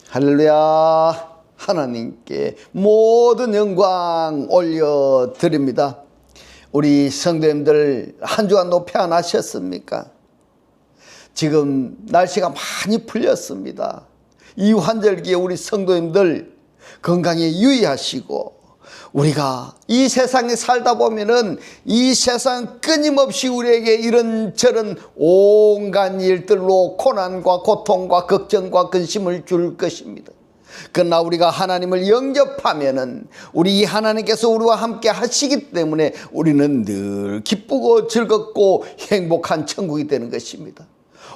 할렐루야. 하나님께 모든 영광 올려드립니다. 우리 성도님들 한 주간도 평안하셨습니까? 지금 날씨가 많이 풀렸습니다. 이 환절기에 우리 성도님들 건강에 유의하시고, 우리가 이 세상에 살다 보면은 이 세상 끊임없이 우리에게 이런저런 온갖 일들로 고난과 고통과 걱정과 근심을 줄 것입니다. 그러나 우리가 하나님을 영접하면은 우리 하나님께서 우리와 함께 하시기 때문에 우리는 늘 기쁘고 즐겁고 행복한 천국이 되는 것입니다.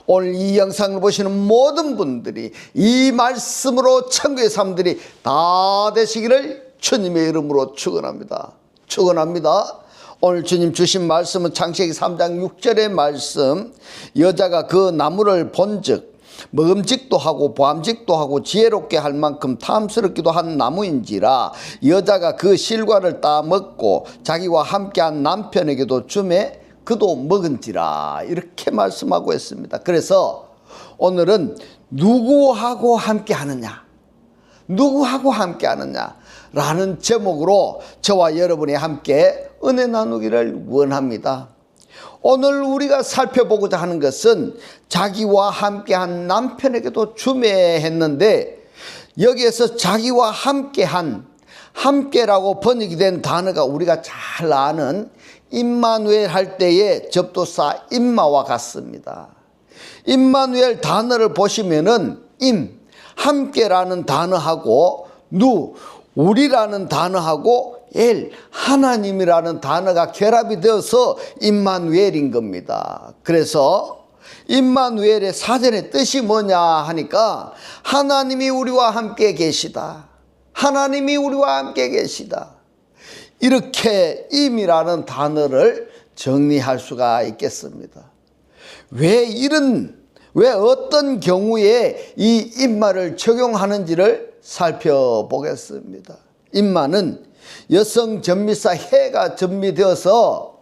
오늘 이 영상을 보시는 모든 분들이 이 말씀으로 천국의 삶들이 다 되시기를 주님의 이름으로 축원합니다. 축원합니다. 오늘 주님 주신 말씀은 창세기 3장 6절의 말씀. 여자가 그 나무를 본즉 먹음직도 하고 보암직도 하고 지혜롭게 할 만큼 탐스럽기도 한 나무인지라 여자가 그 실과를 따 먹고 자기와 함께한 남편에게도 주매 그도 먹은지라, 이렇게 말씀하고 있습니다. 그래서 오늘은 누구하고 함께 하느냐, 누구하고 함께 하느냐 라는 제목으로 저와 여러분이 함께 은혜 나누기를 원합니다. 오늘 우리가 살펴보고자 하는 것은 자기와 함께한 남편에게도 주매했는데, 여기에서 자기와 함께한, 함께라고 번역이 된 단어가 우리가 잘 아는 임마누엘 할 때의 접두사 임마와 같습니다. 임마누엘 단어를 보시면은 함께라는 단어하고 우리라는 단어하고 하나님이라는 단어가 결합이 되어서 임마누엘인 겁니다. 그래서 임마누엘의 사전의 뜻이 뭐냐 하니까 하나님이 우리와 함께 계시다, 하나님이 우리와 함께 계시다, 이렇게 임이라는 단어를 정리할 수가 있겠습니다. 왜 어떤 경우에 이 임마를 적용하는지를 살펴보겠습니다. 임마는 여성 전미사 해가 전미되어서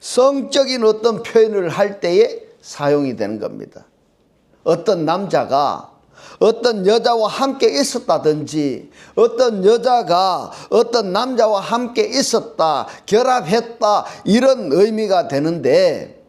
성적인 어떤 표현을 할 때에 사용이 되는 겁니다. 어떤 남자가 어떤 여자와 함께 있었다든지, 어떤 여자가 어떤 남자와 함께 있었다, 결합했다, 이런 의미가 되는데,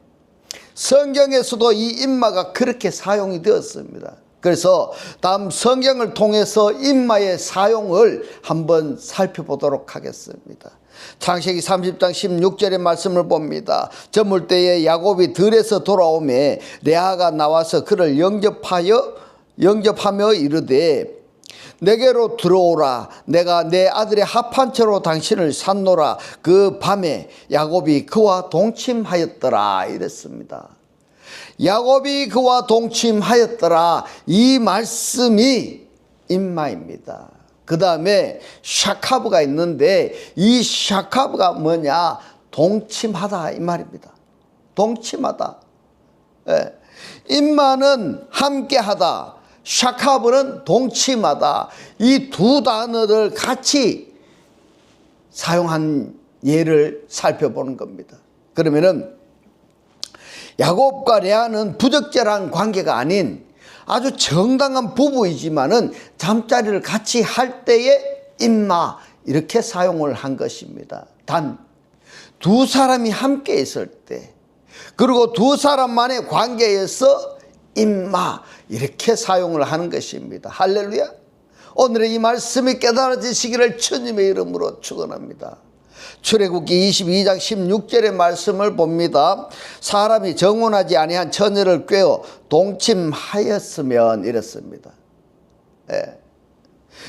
성경에서도 이 임마가 그렇게 사용이 되었습니다. 그래서 다음 성경을 통해서 임마의 사용을 한번 살펴보도록 하겠습니다. 창세기 30장 16절의 말씀을 봅니다. 저물 때에 야곱이 들에서 돌아오매 레아가 나와서 그를 영접하며 이르되 내게로 들어오라, 내가 내 아들의 합한처로 당신을 샀노라. 그 밤에 야곱이 그와 동침하였더라, 이랬습니다. 야곱이 그와 동침하였더라, 이 말씀이 임마입니다. 그 다음에 샤카브가 있는데 이 샤카브가 뭐냐, 동침하다 이 말입니다. 동침하다. 임마는 함께하다, 샤카브는 동침하다, 이 두 단어를 같이 사용한 예를 살펴보는 겁니다. 그러면은 야곱과 레아는 부적절한 관계가 아닌 아주 정당한 부부이지만은 잠자리를 같이 할 때에 임마, 이렇게 사용을 한 것입니다. 단 두 사람이 함께 있을 때, 그리고 두 사람만의 관계에서 임마, 이렇게 사용을 하는 것입니다. 할렐루야. 오늘의 이 말씀이 깨달아지시기를 주님의 이름으로 축원합니다. 출애굽기 22장 16절의 말씀을 봅니다. 사람이 정혼하지 아니한 처녀를 꾀어 동침하였으면, 이랬습니다.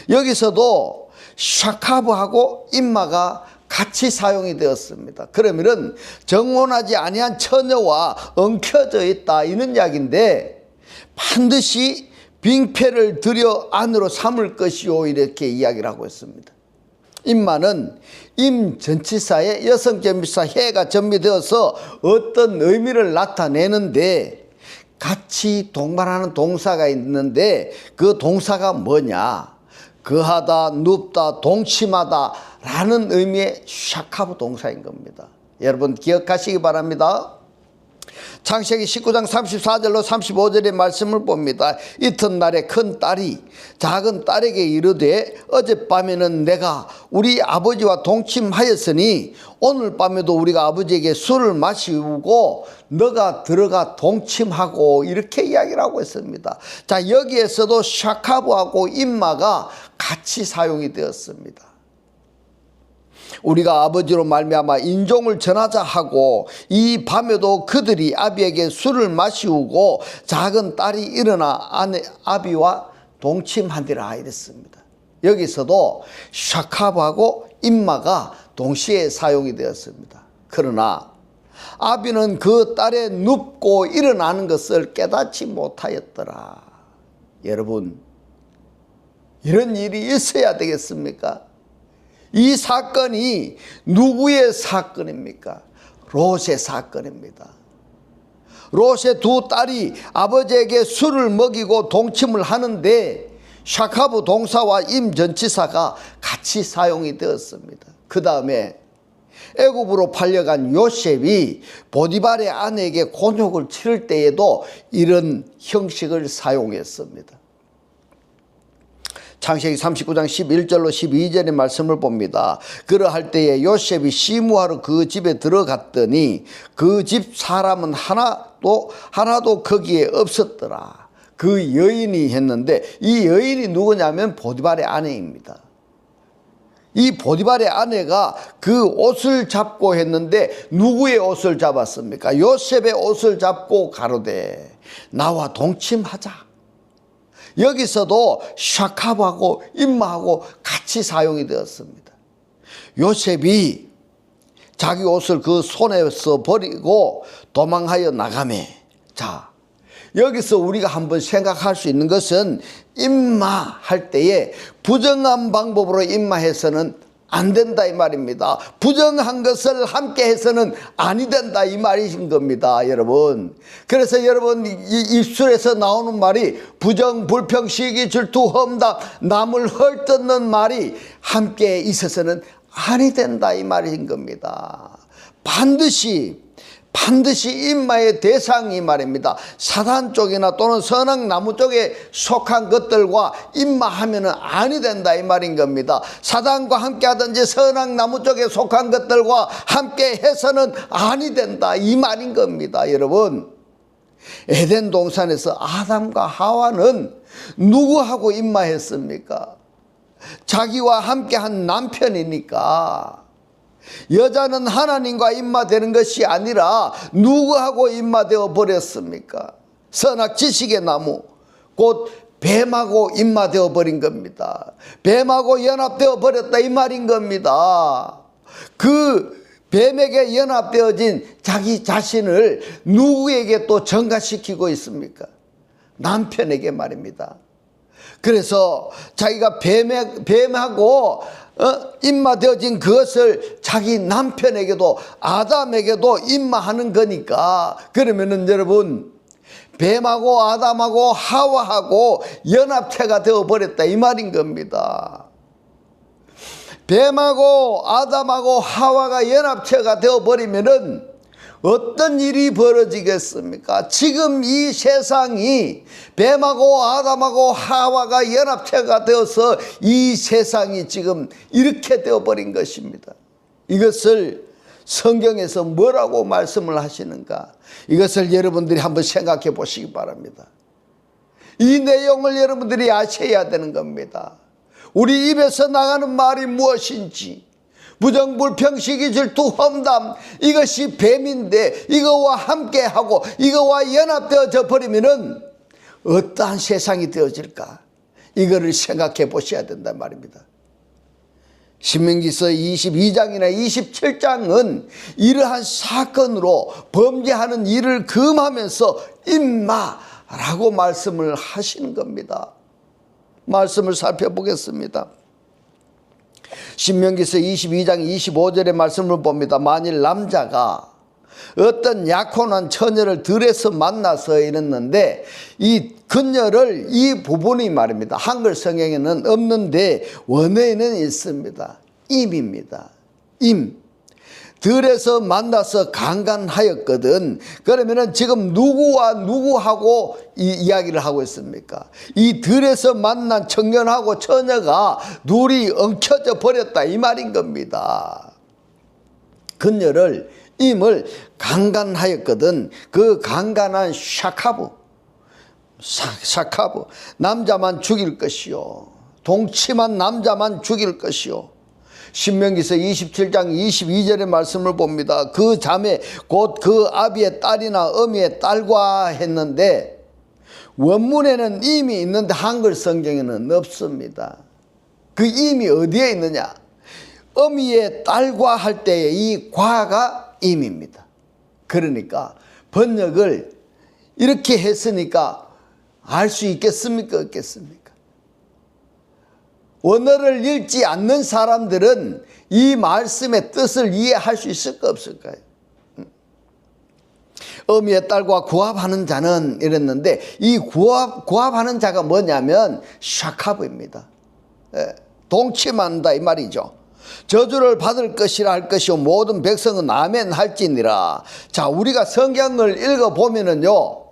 여기서도 샤카브하고 임마가 같이 사용이 되었습니다. 그러면은 정혼하지 아니한 처녀와 엉켜져 있다, 이런 이야기인데, 반드시 빙패를 들여 안으로 삼을 것이요, 이렇게 이야기를 하고 있습니다. 임마는 임전치사의 여성 전미사 해가 전미되어서 어떤 의미를 나타내는데, 같이 동반하는 동사가 있는데 그 동사가 뭐냐, 거하다, 눕다, 동침하다 라는 의미의 샤카브 동사인 겁니다. 여러분 기억하시기 바랍니다. 창세기 19장 34절로 35절의 말씀을 봅니다. 이튿날에 큰 딸이 작은 딸에게 이르되 어젯밤에는 내가 우리 아버지와 동침하였으니 오늘 밤에도 우리가 아버지에게 술을 마시고 너가 들어가 동침하고, 이렇게 이야기를 하고 있습니다. 자, 여기에서도 샤카브하고 임마가 같이 사용이 되었습니다. 우리가 아버지로 말미암아 인종을 전하자 하고 이 밤에도 그들이 아비에게 술을 마시우고 작은 딸이 일어나 아비와 동침하니라 이랬습니다. 여기서도 샤카브하고 임마가 동시에 사용이 되었습니다. 그러나 아비는 그 딸의 눕고 일어나는 것을 깨닫지 못하였더라. 여러분, 이런 일이 있어야 되겠습니까? 이 사건이 누구의 사건입니까? 롯의 사건입니다. 롯의 두 딸이 아버지에게 술을 먹이고 동침을 하는데 샤카브 동사와 임 전치사가 같이 사용이 되었습니다. 그 다음에 애굽으로 팔려간 요셉이 보디발의 아내에게 곤욕을 치를 때에도 이런 형식을 사용했습니다. 창세기 39장 11절로 12절의 말씀을 봅니다. 그러할 때에 요셉이 시무하러 그 집에 들어갔더니 그 집 사람은 하나도 거기에 없었더라. 그 여인이 했는데, 이 여인이 누구냐면 보디발의 아내입니다. 이 보디발의 아내가 그 옷을 잡고 했는데 누구의 옷을 잡았습니까? 요셉의 옷을 잡고 가로되 나와 동침하자. 여기서도 샤카브하고 임마하고 같이 사용이 되었습니다. 요셉이 자기 옷을 그 손에서 버리고 도망하여 나가매. 자, 여기서 우리가 한번 생각할 수 있는 것은 임마할 때에 부정한 방법으로 임마해서는 안 된다 이 말입니다. 부정한 것을 함께 해서는 아니 된다 이 말이신 겁니다, 여러분. 그래서 여러분, 이 입술에서 나오는 말이 부정, 불평, 시기, 질투, 험담, 남을 헐뜯는 말이 함께 있어서는 아니 된다 이 말인 겁니다. 반드시 임마의 대상이 말입니다. 사단 쪽이나 또는 선악나무 쪽에 속한 것들과 임마하면 아니 된다 이 말인 겁니다. 사단과 함께 하든지 선악나무 쪽에 속한 것들과 함께 해서는 아니 된다 이 말인 겁니다. 여러분, 에덴 동산에서 아담과 하와는 누구하고 임마했습니까? 자기와 함께한 남편이니까. 여자는 하나님과 임마되는 것이 아니라 누구하고 임마되어 버렸습니까? 선악 지식의 나무, 곧 뱀하고 임마되어 버린 겁니다. 뱀하고 연합되어 버렸다 이 말인 겁니다. 그 뱀에게 연합되어진 자기 자신을 누구에게 또 전가시키고 있습니까? 남편에게 말입니다. 그래서 자기가 뱀하고 임마되어진 그것을 자기 남편에게도, 아담에게도 임마하는 거니까, 그러면은 여러분, 뱀하고 아담하고 하와하고 연합체가 되어버렸다 이 말인 겁니다. 뱀하고 아담하고 하와가 연합체가 되어버리면은 어떤 일이 벌어지겠습니까? 지금 이 세상이 뱀하고 아담하고 하와가 연합체가 되어서 이 세상이 지금 이렇게 되어버린 것입니다. 이것을 성경에서 뭐라고 말씀을 하시는가? 이것을 여러분들이 한번 생각해 보시기 바랍니다. 이 내용을 여러분들이 아셔야 되는 겁니다. 우리 입에서 나가는 말이 무엇인지, 부정, 불평, 시기, 질투, 험담, 이것이 뱀인데 이거와 함께하고 이거와 연합되어져 버리면은 어떠한 세상이 되어질까? 이거를 생각해 보셔야 된단 말입니다. 신명기서 22장이나 27장은 이러한 사건으로 범죄하는 일을 금하면서 임마라고 말씀을 하시는 겁니다. 말씀을 살펴보겠습니다. 신명기서 22장 25절의 말씀을 봅니다. 만일 남자가 어떤 약혼한 처녀를 들에서 만나서 이랬는데 이 그녀를, 이 부분이 말입니다, 한글 성경에는 없는데 원어에는 있습니다. 임입니다. 임. 들에서 만나서 강간하였거든. 그러면은 지금 누구와 누구하고 이야기를 하고 있습니까? 이 들에서 만난 청년하고 처녀가 둘이 엉켜져 버렸다 이 말인 겁니다. 그녀를 임을 강간하였거든. 그 강간한 샤카브 남자만 죽일 것이요 동침한 남자만 죽일 것이요. 신명기서 27장 22절의 말씀을 봅니다. 그 자매 곧 그 아비의 딸이나 어미의 딸과 했는데 원문에는 임이 있는데 한글 성경에는 없습니다. 그 임이 어디에 있느냐? 어미의 딸과 할 때의 이 과가 임입니다. 그러니까 번역을 이렇게 했으니까 알 수 있겠습니까? 없겠습니까? 원어를 읽지 않는 사람들은 이 말씀의 뜻을 이해할 수 있을까 없을까요? 어미의 딸과 구합하는 자는 이랬는데 이 구합하는 자가 뭐냐면 샤카브입니다. 동침한다 이 말이죠. 저주를 받을 것이라 할 것이요 모든 백성은 아멘 할지니라. 자, 우리가 성경을 읽어보면은요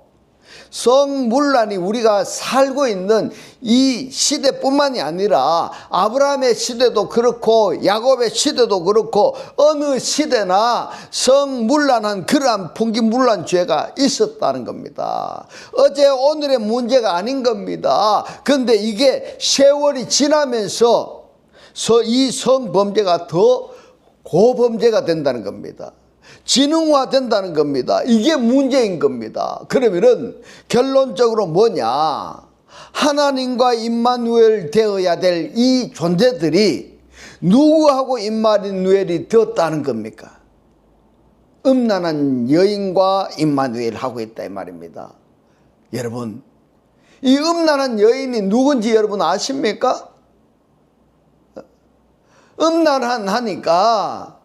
성문란이 우리가 살고 있는 이 시대뿐만이 아니라 아브라함의 시대도 그렇고 야곱의 시대도 그렇고 어느 시대나 성문란한 그러한 풍기문란 죄가 있었다는 겁니다. 어제 오늘의 문제가 아닌 겁니다. 그런데 이게 세월이 지나면서 이 성범죄가 더 고범죄가 된다는 겁니다. 지능화 된다는 겁니다. 이게 문제인 겁니다. 그러면은 결론적으로 뭐냐? 하나님과 임마누엘 되어야 될 이 존재들이 누구하고 임마누엘이 되었다는 겁니까? 음란한 여인과 임마누엘 하고 있다 이 말입니다. 여러분, 이 음란한 여인이 누군지 여러분 아십니까? 음란하니까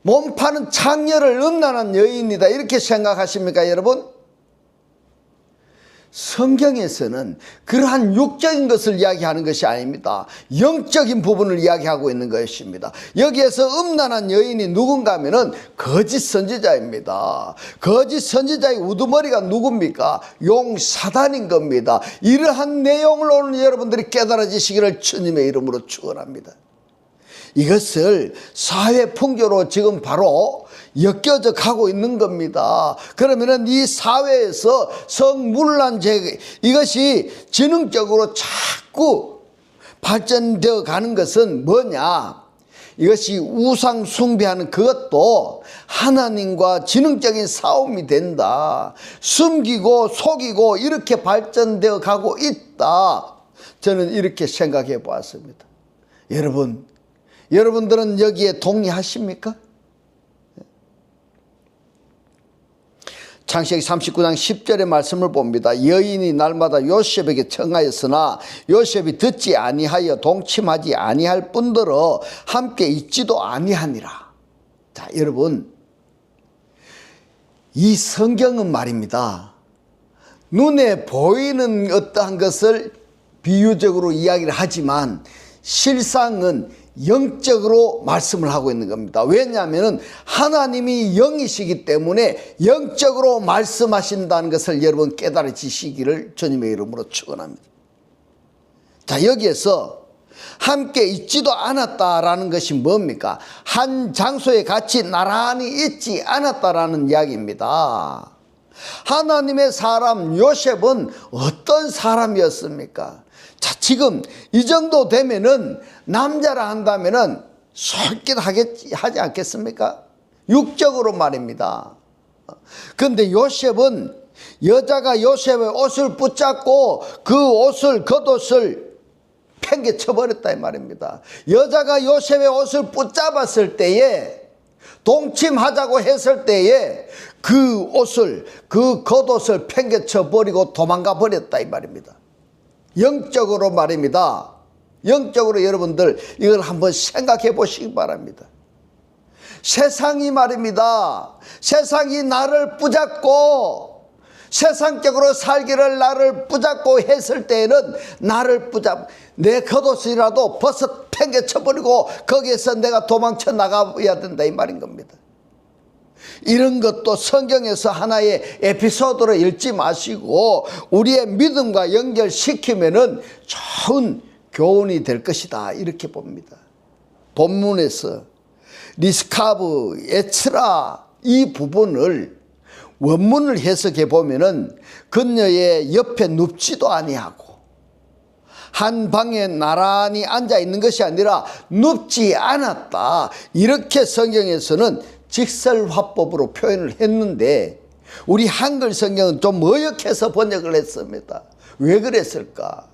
몸 파는 창녀를 음란한 여인이다 이렇게 생각하십니까 여러분? 성경에서는 그러한 육적인 것을 이야기하는 것이 아닙니다. 영적인 부분을 이야기하고 있는 것입니다. 여기에서 음란한 여인이 누군가 하면은 거짓 선지자입니다. 거짓 선지자의 우두머리가 누굽니까? 용 사단인 겁니다. 이러한 내용을 오늘 여러분들이 깨달아지시기를 주님의 이름으로 축원합니다. 이것을 사회 풍조로 지금 바로 엮여져 가고 있는 겁니다. 그러면은 이 사회에서 성문란죄 이것이 지능적으로 자꾸 발전되어 가는 것은 뭐냐? 이것이 우상 숭배하는 그것도 하나님과 지능적인 싸움이 된다. 숨기고 속이고 이렇게 발전되어 가고 있다. 저는 이렇게 생각해 보았습니다. 여러분들은 여기에 동의하십니까? 창세기 39장 10절의 말씀을 봅니다. 여인이 날마다 요셉에게 청하였으나 요셉이 듣지 아니하여 동침하지 아니할 뿐더러 함께 있지도 아니하니라. 자, 여러분, 이 성경은 말입니다. 눈에 보이는 어떠한 것을 비유적으로 이야기를 하지만 실상은 영적으로 말씀을 하고 있는 겁니다. 왜냐하면 하나님이 영이시기 때문에 영적으로 말씀하신다는 것을 여러분 깨달으시기를 주님의 이름으로 축원합니다. 자, 여기에서 함께 있지도 않았다라는 것이 뭡니까? 한 장소에 같이 나란히 있지 않았다라는 이야기입니다. 하나님의 사람 요셉은 어떤 사람이었습니까? 자, 지금 이 정도 되면은 남자라 한다면은 솔깃하지 않겠습니까? 육적으로 말입니다. 그런데 요셉은 여자가 요셉의 옷을 붙잡고 그 옷을 겉옷을 팽개쳐버렸다 이 말입니다. 여자가 요셉의 옷을 붙잡았을 때에 동침하자고 했을 때에 그 옷을 그 겉옷을 팽개쳐버리고 도망가 버렸다 이 말입니다. 영적으로 말입니다. 영적으로 여러분들 이걸 한번 생각해 보시기 바랍니다. 세상이 말입니다. 세상이 나를 붙잡고 세상적으로 살기를 나를 붙잡고 했을 때에는 나를 내 겉옷이라도 벗어 팽개쳐버리고 거기에서 내가 도망쳐 나가야 된다 이 말인 겁니다. 이런 것도 성경에서 하나의 에피소드로 읽지 마시고 우리의 믿음과 연결시키면은 좋은 교훈이 될 것이다 이렇게 봅니다. 본문에서 리스카브, 에츠라 이 부분을 원문을 해석해 보면은 그녀의 옆에 눕지도 아니하고 한 방에 나란히 앉아 있는 것이 아니라 눕지 않았다 이렇게 성경에서는 직설화법으로 표현을 했는데 우리 한글 성경은 좀 어역해서 번역을 했습니다. 왜 그랬을까?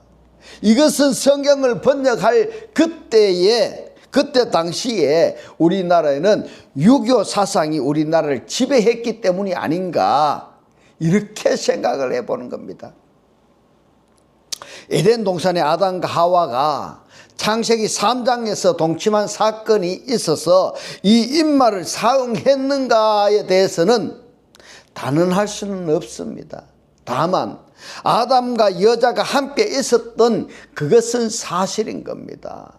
이것은 성경을 번역할 그때 당시에 우리나라에는 유교 사상이 우리나라를 지배했기 때문이 아닌가 이렇게 생각을 해보는 겁니다. 에덴 동산의 아담과 하와가 창세기 3장에서 동침한 사건이 있어서 이 인마를 사용했는가에 대해서는 단언할 수는 없습니다. 다만 아담과 여자가 함께 있었던 그것은 사실인 겁니다.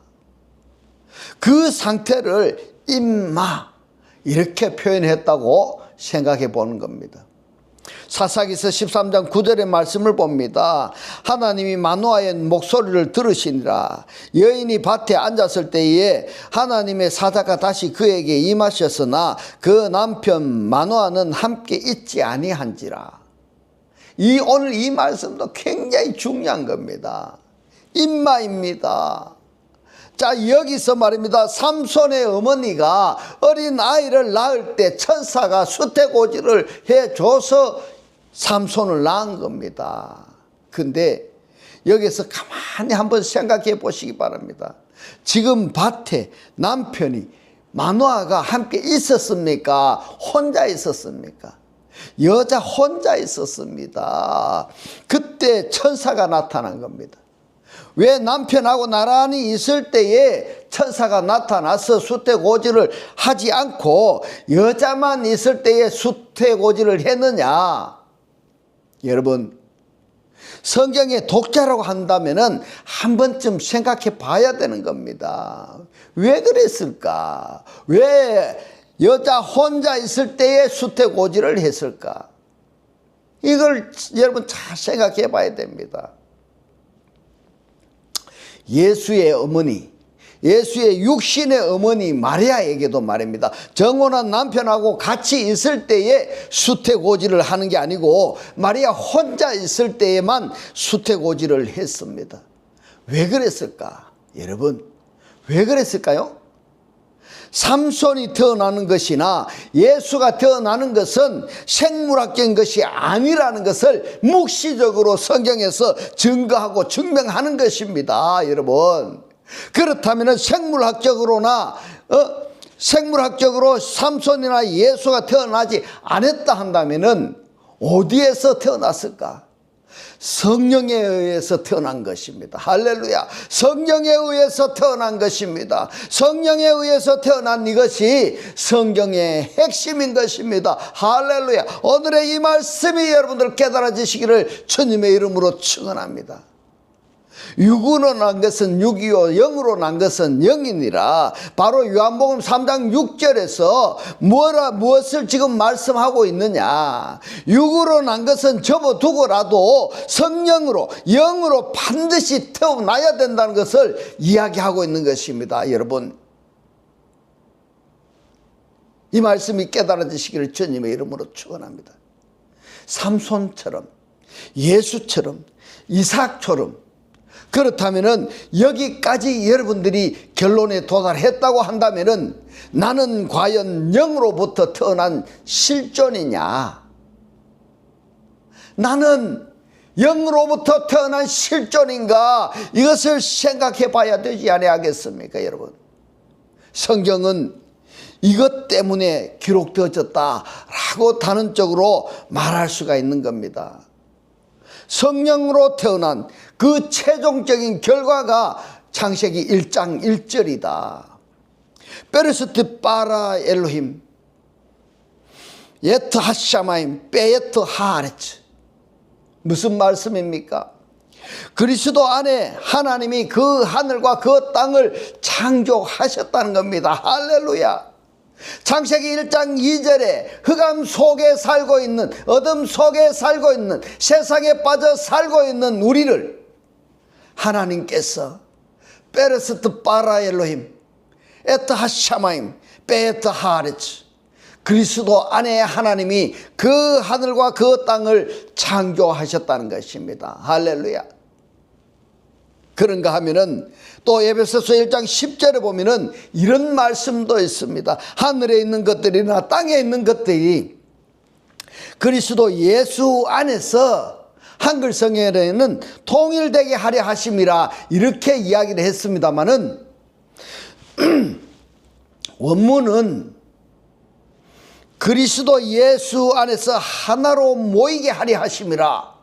그 상태를 인마 이렇게 표현했다고 생각해 보는 겁니다. 사사기서 13장 9절의 말씀을 봅니다. 하나님이 마노아의 목소리를 들으시니라. 여인이 밭에 앉았을 때에 하나님의 사자가 다시 그에게 임하셨으나 그 남편 마노아는 함께 있지 아니한지라. 오늘 이 말씀도 굉장히 중요한 겁니다. 인마입니다. 자, 여기서 말입니다. 삼손의 어머니가 어린 아이를 낳을 때 천사가 수태고지를 해줘서 삼손을 낳은 겁니다. 근데 여기서 가만히 한번 생각해 보시기 바랍니다. 지금 밭에 남편이 마노아가 함께 있었습니까? 혼자 있었습니까? 여자 혼자 있었습니다. 그때 천사가 나타난 겁니다. 왜 남편하고 나란히 있을 때에 천사가 나타나서 수태고지를 하지 않고 여자만 있을 때에 수태고지를 했느냐? 여러분, 성경의 독자라고 한다면은 한 번쯤 생각해 봐야 되는 겁니다. 왜 그랬을까? 왜 여자 혼자 있을 때에 수태고지를 했을까? 이걸 여러분 잘 생각해 봐야 됩니다. 예수의 어머니, 예수의 육신의 어머니 마리아에게도 말입니다. 정혼한 남편하고 같이 있을 때에 수태고지를 하는 게 아니고 마리아 혼자 있을 때에만 수태고지를 했습니다. 왜 그랬을까? 여러분, 왜 그랬을까요? 삼손이 태어나는 것이나 예수가 태어나는 것은 생물학적인 것이 아니라는 것을 묵시적으로 성경에서 증거하고 증명하는 것입니다. 여러분, 그렇다면 생물학적으로 삼손이나 예수가 태어나지 않았다 한다면 어디에서 태어났을까? 성령에 의해서 태어난 것입니다. 할렐루야. 성령에 의해서 태어난 것입니다. 성령에 의해서 태어난 이것이 성경의 핵심인 것입니다. 할렐루야. 오늘의 이 말씀이 여러분들 깨달아지시기를 주님의 이름으로 축원합니다. 육으로 난 것은 육이요 영으로 난 것은 영이니라. 바로 요한복음 3장 6절에서 무엇을 지금 말씀하고 있느냐? 육으로 난 것은 접어두고라도 성령으로 영으로 반드시 태어나야 된다는 것을 이야기하고 있는 것입니다. 여러분, 이 말씀이 깨달아지시기를 주님의 이름으로 축원합니다. 삼손처럼, 예수처럼, 이삭처럼, 그렇다면은 여기까지 여러분들이 결론에 도달했다고 한다면은 나는 과연 영으로부터 태어난 실존이냐? 나는 영으로부터 태어난 실존인가? 이것을 생각해 봐야 되지 아니하겠습니까, 여러분? 성경은 이것 때문에 기록되어졌다라고 단언적으로 말할 수가 있는 겁니다. 성령으로 태어난 그 최종적인 결과가 창세기 1장 1절이다. 베르스트 바라 엘로힘 예트 하샤마임 베예트 하아레츠. 무슨 말씀입니까? 그리스도 안에 하나님이 그 하늘과 그 땅을 창조하셨다는 겁니다. 할렐루야. 창세기 1장 2절에 흑암 속에 살고 있는, 어둠 속에 살고 있는, 세상에 빠져 살고 있는 우리를 하나님께서 베르스트 바라 엘로힘 에트 하샤마임 베트 하레츠, 그리스도 안에 하나님이 그 하늘과 그 땅을 창조하셨다는 것입니다. 할렐루야. 그런가 하면은 또 에베소서 1장 10절에 보면은 이런 말씀도 있습니다. 하늘에 있는 것들이나 땅에 있는 것들이 그리스도 예수 안에서, 한글 성경에는 통일되게 하려 하심이라 이렇게 이야기를 했습니다마는 원문은 그리스도 예수 안에서 하나로 모이게 하려 하심이라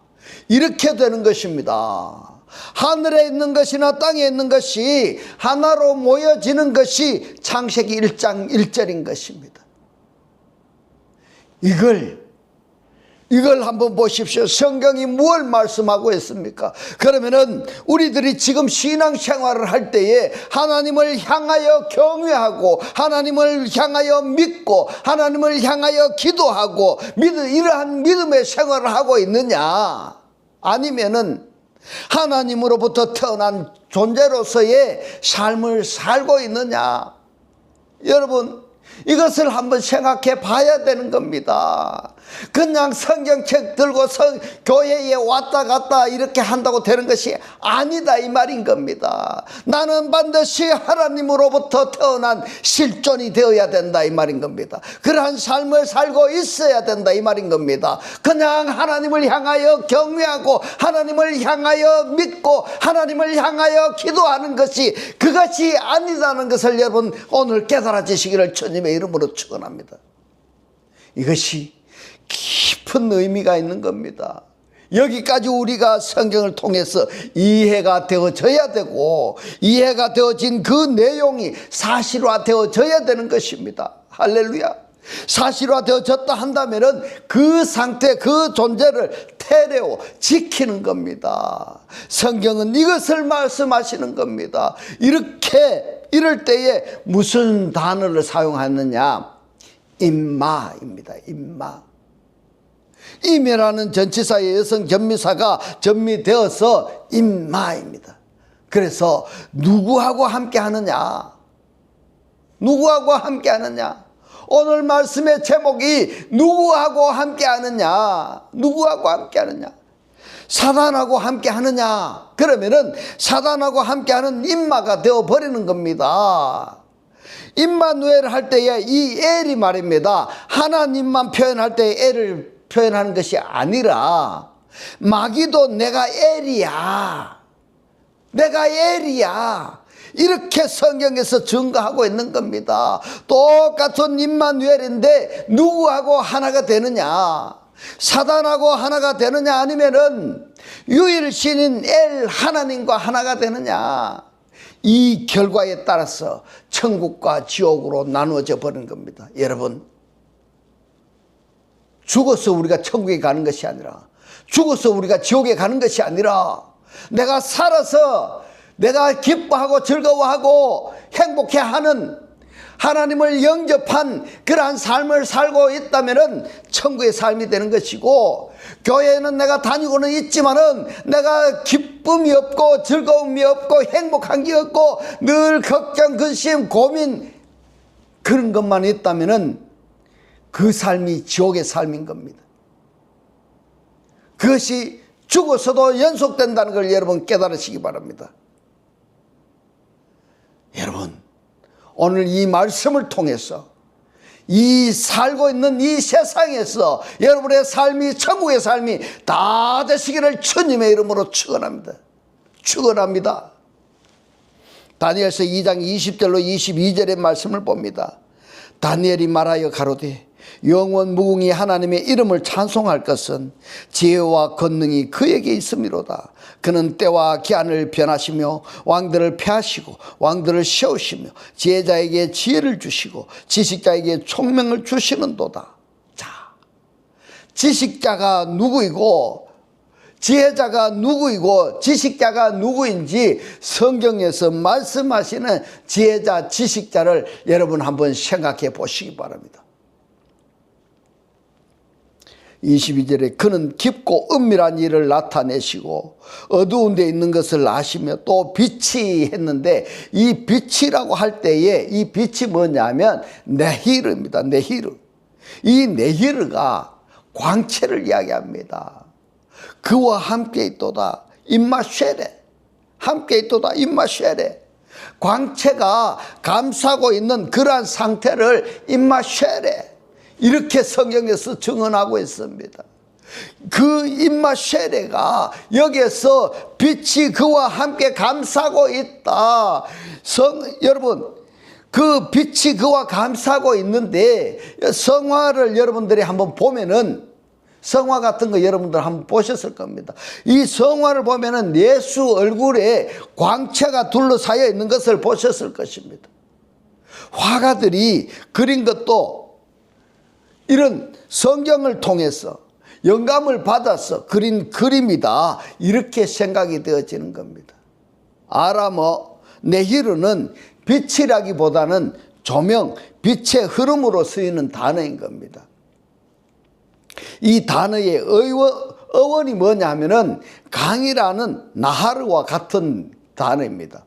이렇게 되는 것입니다. 하늘에 있는 것이나 땅에 있는 것이 하나로 모여지는 것이 창세기 1장 1절인 것입니다. 이걸 한번 보십시오. 성경이 무엇을 말씀하고 있습니까? 그러면은 우리들이 지금 신앙생활을 할 때에 하나님을 향하여 경외하고 하나님을 향하여 믿고 하나님을 향하여 기도하고 이러한 믿음의 생활을 하고 있느냐, 아니면은 하나님으로부터 태어난 존재로서의 삶을 살고 있느냐, 여러분 이것을 한번 생각해 봐야 되는 겁니다. 그냥 성경책 들고 교회에 왔다 갔다 이렇게 한다고 되는 것이 아니다 이 말인 겁니다. 나는 반드시 하나님으로부터 태어난 실존이 되어야 된다 이 말인 겁니다. 그러한 삶을 살고 있어야 된다 이 말인 겁니다. 그냥 하나님을 향하여 경외하고 하나님을 향하여 믿고 하나님을 향하여 기도하는 것이 그것이 아니다는 것을 여러분 오늘 깨달아지시기를 주님의 이름으로 축원합니다. 이것이 깊은 의미가 있는 겁니다. 여기까지 우리가 성경을 통해서 이해가 되어져야 되고 이해가 되어진 그 내용이 사실화 되어져야 되는 것입니다. 할렐루야. 사실화 되어졌다 한다면은 그 상태, 그 존재를 테레오, 지키는 겁니다. 성경은 이것을 말씀하시는 겁니다. 이럴 때에 무슨 단어를 사용하느냐? 임마입니다. 임마. 임이라는 전치사의 여성 전미사가 전미되어서 임마입니다. 그래서 누구하고 함께 하느냐? 누구하고 함께 하느냐? 오늘 말씀의 제목이 누구하고 함께 하느냐? 누구하고 함께 하느냐? 사단하고 함께 하느냐? 그러면은 사단하고 함께 하는 임마가 되어버리는 겁니다. 임마누엘 할 때에 이 엘이 말입니다. 하나님만 표현할 때 엘을 표현하는 것이 아니라 마귀도 내가 엘이야, 내가 엘이야, 이렇게 성경에서 증거하고 있는 겁니다. 똑같은 임마누엘인데 누구하고 하나가 되느냐? 사단하고 하나가 되느냐, 아니면은 유일신인 엘 하나님과 하나가 되느냐? 이 결과에 따라서 천국과 지옥으로 나누어져 버린 겁니다. 여러분, 죽어서 우리가 천국에 가는 것이 아니라, 죽어서 우리가 지옥에 가는 것이 아니라, 내가 살아서 내가 기뻐하고 즐거워하고 행복해하는 하나님을 영접한 그러한 삶을 살고 있다면은 천국의 삶이 되는 것이고, 교회에는 내가 다니고는 있지만은 내가 기쁨이 없고 즐거움이 없고 행복한 게 없고 늘 걱정, 근심, 고민 그런 것만 있다면은 그 삶이 지옥의 삶인 겁니다. 그것이 죽어서도 연속된다는 걸 여러분 깨달으시기 바랍니다. 여러분, 오늘 이 말씀을 통해서 이 살고 있는 이 세상에서 여러분의 삶이 천국의 삶이 다 되시기를 주님의 이름으로 축원합니다. 축원합니다. 다니엘서 2장 20절로 22절의 말씀을 봅니다. 다니엘이 말하여 가로되 영원 무궁히 하나님의 이름을 찬송할 것은 지혜와 권능이 그에게 있음이로다. 그는 때와 기한을 변하시며 왕들을 폐하시고 왕들을 세우시며 지혜자에게 지혜를 주시고 지식자에게 총명을 주시는도다. 자, 지식자가 누구이고 지혜자가 누구이고 지식자가 누구인지 성경에서 말씀하시는 지혜자, 지식자를 여러분 한번 생각해 보시기 바랍니다. 22절에 그는 깊고 은밀한 일을 나타내시고 어두운 데 있는 것을 아시며 또 빛이 했는데, 이 빛이라고 할 때에 이 빛이 뭐냐면 네히르입니다. 네히르. 이 네히르가 광채를 이야기합니다. 그와 함께 있도다 임마쉐레, 함께 있도다 임마쉐레. 광채가 감싸고 있는 그러한 상태를 임마쉐레, 이렇게 성경에서 증언하고 있습니다. 그 임마쉐레가 여기에서 빛이 그와 함께 감싸고 있다. 여러분, 그 빛이 그와 감싸고 있는데, 성화를 여러분들이 한번 보면은, 성화 같은 거 여러분들 한번 보셨을 겁니다. 이 성화를 보면은 예수 얼굴에 광채가 둘러싸여 있는 것을 보셨을 것입니다. 화가들이 그린 것도 이런 성경을 통해서 영감을 받아서 그린 그림이다, 이렇게 생각이 되어지는 겁니다. 아람어 네히르는 빛이라기보다는 조명, 빛의 흐름으로 쓰이는 단어인 겁니다. 이 단어의 어원이 뭐냐면은 강이라는 나하르와 같은 단어입니다.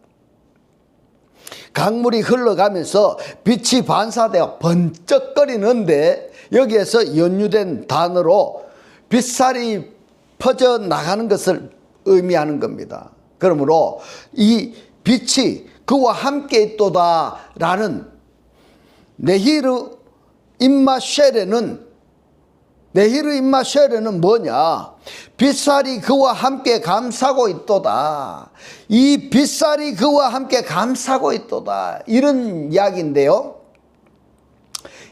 강물이 흘러가면서 빛이 반사되어 번쩍거리는데, 여기에서 연유된 단어로 빛살이 퍼져나가는 것을 의미하는 겁니다. 그러므로 이 빛이 그와 함께 있도다 라는 네히르 임마쉐레는 뭐냐? 빛살이 그와 함께 감싸고 있도다. 이 빛살이 그와 함께 감싸고 있도다, 이런 이야기인데요,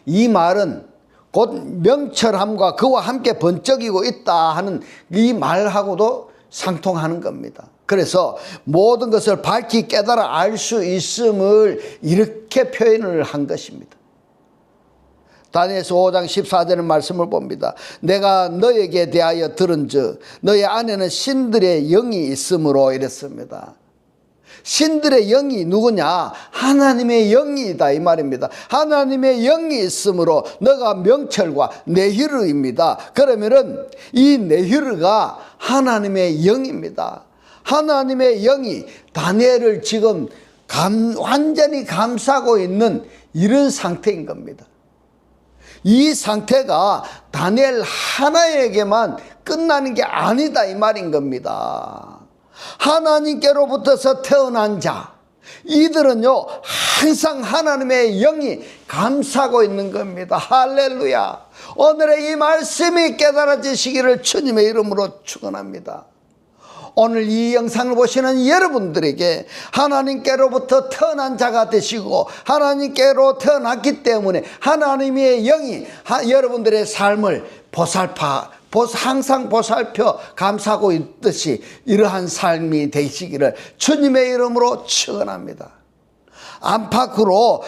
이 말은 곧 명철함과 그와 함께 번쩍이고 있다 하는 이 말하고도 상통하는 겁니다. 그래서 모든 것을 밝히 깨달아 알 수 있음을 이렇게 표현을 한 것입니다. 다니엘서 5장 14절의 말씀을 봅니다. 내가 너에게 대하여 들은즉 너의 안에는 신들의 영이 있으므로, 이랬습니다. 신들의 영이 누구냐? 하나님의 영이다, 이 말입니다. 하나님의 영이 있으므로 너가 명철과 네히르입니다. 그러면은 이 네히르가 하나님의 영입니다. 하나님의 영이 다니엘을 지금 완전히 감싸고 있는 이런 상태인 겁니다. 이 상태가 다니엘 하나에게만 끝나는 게 아니다, 이 말인 겁니다. 하나님께로부터서 태어난 자, 이들은요 항상 하나님의 영이 감싸고 있는 겁니다. 할렐루야. 오늘의 이 말씀이 깨달아지시기를 주님의 이름으로 축원합니다. 오늘 이 영상을 보시는 여러분들에게 하나님께로부터 태어난 자가 되시고, 하나님께로 태어났기 때문에 하나님의 영이 여러분들의 삶을 항상 보살펴 감싸고 있듯이 이러한 삶이 되시기를 주님의 이름으로 축원합니다. 안팎으로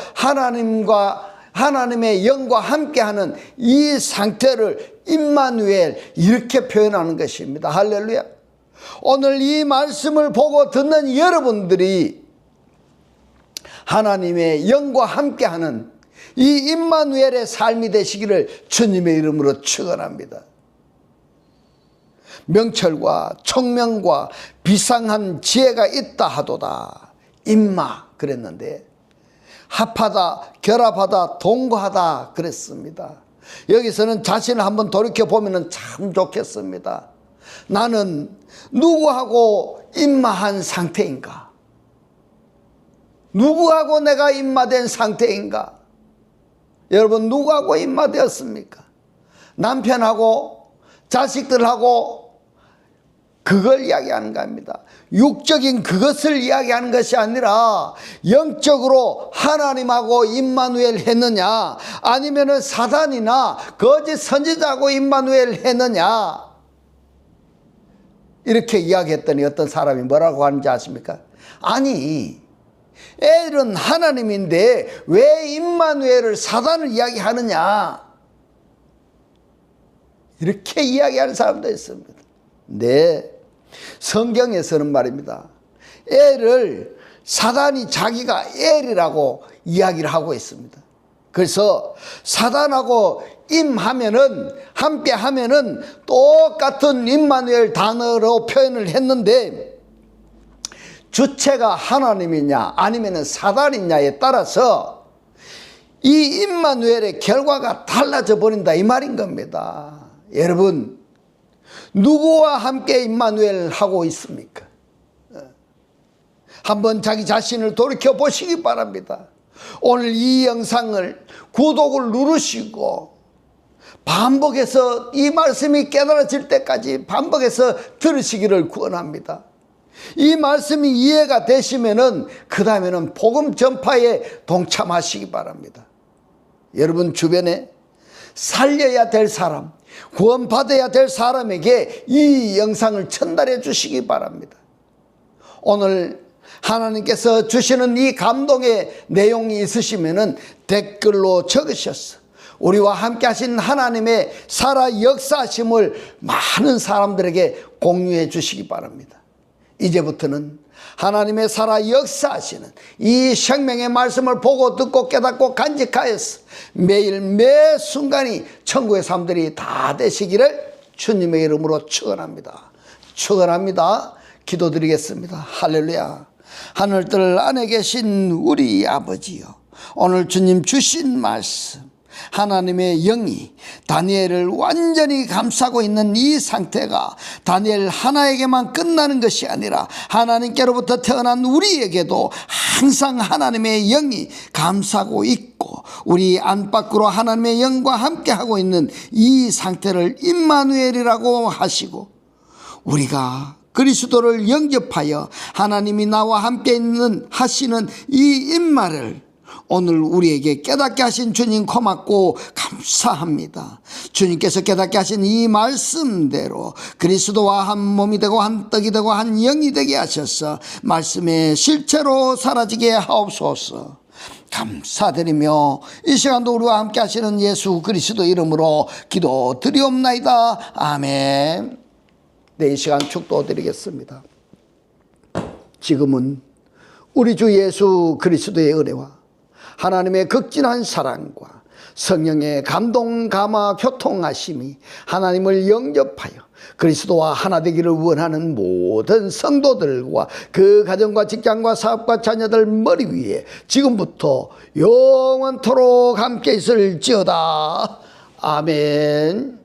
하나님의 영과 함께하는 이 상태를 임마누엘, 이렇게 표현하는 것입니다. 할렐루야. 오늘 이 말씀을 보고 듣는 여러분들이 하나님의 영과 함께하는 이 임마누엘의 삶이 되시기를 주님의 이름으로 축원합니다. 명철과 총명과 비상한 지혜가 있다 하도다. 임마 그랬는데 합하다, 결합하다, 동거하다 그랬습니다. 여기서는 자신을 한번 돌이켜보면 참 좋겠습니다. 나는 누구하고 임마한 상태인가? 누구하고 내가 임마된 상태인가? 여러분, 누구하고 임마되었습니까? 남편하고 자식들하고 그걸 이야기하는 겁니다. 육적인 그것을 이야기하는 것이 아니라 영적으로 하나님하고 임마누엘 했느냐, 아니면은 사단이나 거짓 선지자하고 임마누엘 했느냐, 이렇게 이야기했더니 어떤 사람이 뭐라고 하는지 아십니까? 아니, 애들은 하나님인데 왜 임마누엘을 사단을 이야기하느냐, 이렇게 이야기하는 사람도 있습니다. 네, 성경에서는 말입니다. 엘을 사단이 자기가 엘이라고 이야기를 하고 있습니다. 그래서 사단하고 함께 하면은 똑같은 임마누엘 단어로 표현을 했는데, 주체가 하나님이냐 아니면 사단이냐에 따라서 이 임마누엘의 결과가 달라져 버린다, 이 말인 겁니다. 여러분, 누구와 함께 임마누엘 하고 있습니까? 한번 자기 자신을 돌이켜 보시기 바랍니다. 오늘 이 영상을 구독을 누르시고 반복해서 이 말씀이 깨달아질 때까지 반복해서 들으시기를 구원합니다. 이 말씀이 이해가 되시면은 그 다음에는 복음 전파에 동참하시기 바랍니다. 여러분 주변에 살려야 될 사람, 구원받아야 될 사람에게 이 영상을 전달해 주시기 바랍니다. 오늘 하나님께서 주시는 이 감동의 내용이 있으시면은 댓글로 적으셔서 우리와 함께 하신 하나님의 살아 역사하심을 많은 사람들에게 공유해 주시기 바랍니다. 이제부터는 하나님의 살아 역사하시는 이 생명의 말씀을 보고 듣고 깨닫고 간직하여서 매일 매 순간이 천국의 삶들이 다 되시기를 주님의 이름으로 축원합니다. 축원합니다. 기도드리겠습니다. 할렐루야. 하늘들 안에 계신 우리 아버지요, 오늘 주님 주신 말씀, 하나님의 영이 다니엘을 완전히 감싸고 있는 이 상태가 다니엘 하나에게만 끝나는 것이 아니라 하나님께로부터 태어난 우리에게도 항상 하나님의 영이 감싸고 있고, 우리 안팎으로 하나님의 영과 함께하고 있는 이 상태를 임마누엘이라고 하시고, 우리가 그리스도를 영접하여 하나님이 나와 함께 있는 하시는 이 임마를 오늘 우리에게 깨닫게 하신 주님 고맙고 감사합니다. 주님께서 깨닫게 하신 이 말씀대로 그리스도와 한 몸이 되고 한 떡이 되고 한 영이 되게 하셔서 말씀의 실체로 사라지게 하옵소서. 감사드리며 이 시간도 우리와 함께 하시는 예수 그리스도 이름으로 기도드리옵나이다. 아멘. 네, 이 시간 축도드리겠습니다. 지금은 우리 주 예수 그리스도의 은혜와 하나님의 극진한 사랑과 성령의 감동 감화 교통하심이 하나님을 영접하여 그리스도와 하나 되기를 원하는 모든 성도들과 그 가정과 직장과 사업과 자녀들 머리 위에 지금부터 영원토록 함께 있을지어다. 아멘.